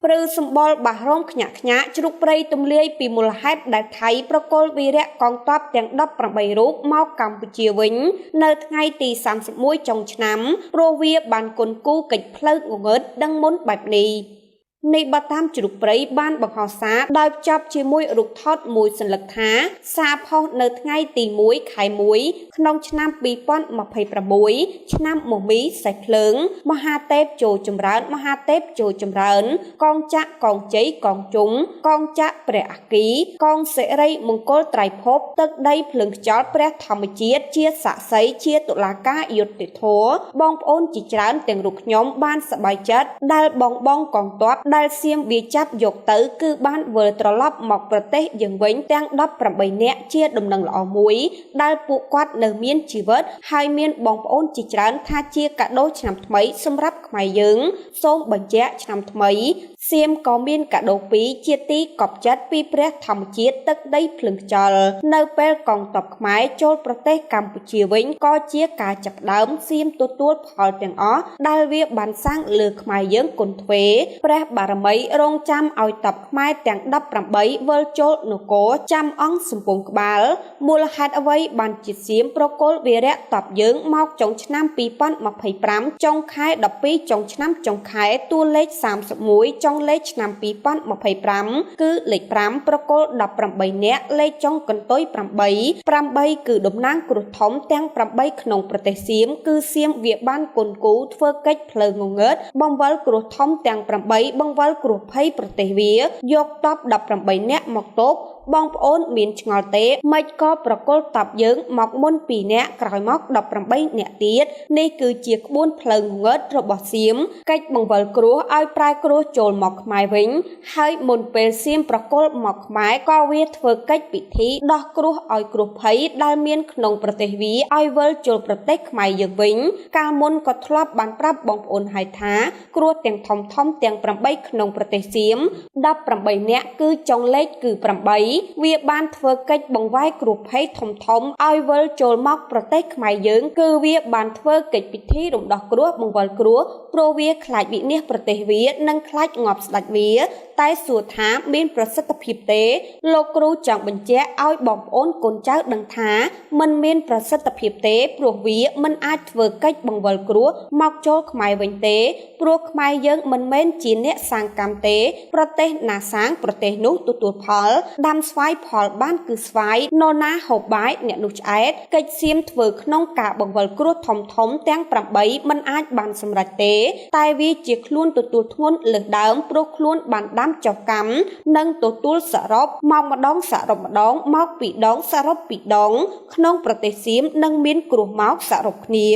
ព្រឺសម្បល់បាសរំខ្ញាក់ខ្ញាក់ជ្រុកព្រៃទំលាយពីមូលហេតុដែលថៃប្រកុលវីរៈកងទ័ពទាំង18រូបមកកម្ពុជាវិញនៅថ្ងៃទី31ចុងឆ្នាំព្រោះវាបានគុនគូកិច្ចផ្លូវងងឹតដឹងមុនបែបនេះនៃបតាមជ្រុកព្រៃបានបង្ហោះសារដោយភ្ជាប់ជាមួយរូបថតមួយសន្លឹកថាសារផុសនៅថ្ងៃទី1ខែ1ក្នុងឆ្នាំ2026ឆ្នាំមមីសេះភ្លើងមហាទេពចូលចម្រើនមហាទេពចូលចម្រើនកងចក្រកងជ័យកងជុងកងចក្រព្រះអគ្គីកងសិរីមង្គលត្រៃភពទឹកដីភ្លើងខ្យល់ព្រះធម្មជាតិជាស័ក្តិសិទ្ធិជាតុលាការយុត្តិធម៌បងប្អូនជាច្រើនទាំងរូបខ្ញុំបានសប្បាយចិត្តដែលបងកងទ័ពដែលសៀមវាចាប់យកទៅគឺបានវិលត្រឡប់មកប្រទេសយើងវិញទាំង18នាក់ជាដំណឹងល្អមួយដែលពួកគាត់នៅមានជីវិតហើយមានបងប្អូនជាច្រើនថាជាកាដូឆ្នាំថ្មីសម្រាប់ខ្មែរយើងសូមបញ្ជាក់ឆ្នាំថ្មីសៀមក៏មានកាដូ2ជាទីកប់ចិត្តពីព្រះធម្មជាតិទឹកដីភ្លើងខ្យល់នៅពេលកងទ័ពខ្មែរចូលប្រទេសកម្ពុជាវិញក៏ជាការចាប់ដើមសៀមទទួលផលទាំងអស់ដែលវាបានសាងលើខ្មែរយើងគុណទ្វេព្រះបារមីរងចាំឲ្យទ័ពខ្មែរទាំង18វិលចូលនគរចាំអង្គសំពងក្បាលមូលហេតុអ្វីបានជាសៀមប្រកុលវីរៈទ័ពយើងមកចុងឆ្នាំ2025ចុងខែ12ចុងឆ្នាំចុងខែតួលេខ31ចុងលេខឆ្នាំ2025គឺលេខ5ប្រកុល18នាក់លេខចុងកន្ទុយ8គឺតំណាងគ្រោះធំទាំង8ក្នុងប្រទេសសៀមគឺសៀមវាបានគុនគូធ្វើកិច្ចផ្លូវងងឹតបង្វិលគ្រោះធំទាំង8បង្វិលគ្រោះភ័យប្រទេសវាយកទ័ព18នាក់មកទប់បងប្អូនមានឆ្ងល់ទេមិនក៏ប្រកុលតបយើងមកមុន2នាក់ក្រោយមក18នាក់ទៀតនេះគឺជាក្បួនផ្លូវងងឹតរបស់សៀមកិច្ចបង្វិលគ្រោះឲ្យប្រែគ្រោះចូលមកខ្មែរវិញហើយមុនពេលសៀមប្រកុលមកខ្មែរក៏វាធ្វើកិច្ចពិធីដោះគ្រោះឲ្យគ្រោះភ័យដែលមានក្នុងប្រទេសវាឲ្យវិលចូលប្រទេសខ្មែរយើងវិញកាលមុនក៏ធ្លាប់បានប្រាប់បងប្អូនហើយថាគ្រោះទាំងធំទាំង8ក្នុងប្រទេសសៀម18នាក់គឺចុងលេខគឺ8វាបានធ្វើកិច្ចបង្វែរគ្រោះភ័យធំឲ្យវិលចូលមកប្រទេសខ្មែរយើងគឺវាបានធ្វើកិច្ចពិធីរំដោះគ្រោះបង្វិលគ្រោះព្រោះវាខ្លាចវិនាសប្រទេសវានិងខ្លាចងាប់ស្ដេចវាតែសួរថាមានប្រសិទ្ធភាពទេលោកគ្រូចង់បញ្ជាក់ឲ្យបងប្អូនកូនចៅដឹងថាมันមានប្រសិទ្ធភាពទេព្រោះវាមិនអាចធ្វើកិច្ចបង្វិលគ្រោះមកចូលខ្មែរវិញទេព្រោះខ្មែរយើងមិនមែនជាអ្នកសាងកម្មទេប្រទេសណាសាងប្រទេសនោះទទួលផលដាំស្វាយផលបានគឺស្វាយនរណាហូបបាយអ្នកនោះឆ្អែតកិច្ចសៀមធ្វើក្នុងការបង្វិលគ្រោះធំទាំង8មិនអាចបានសម្រេចទេតែវាជាខ្លួនទទួលធ្ងន់លើសដើមព្រោះខ្លួនបានដាំចុះកម្មនិងទទួលសរុបមកម្ដងសរុបម្ដងមកពីរដងសរុបពីរដងក្នុងប្រទេសសៀមនឹងមានគ្រោះមកសរុបគ្នា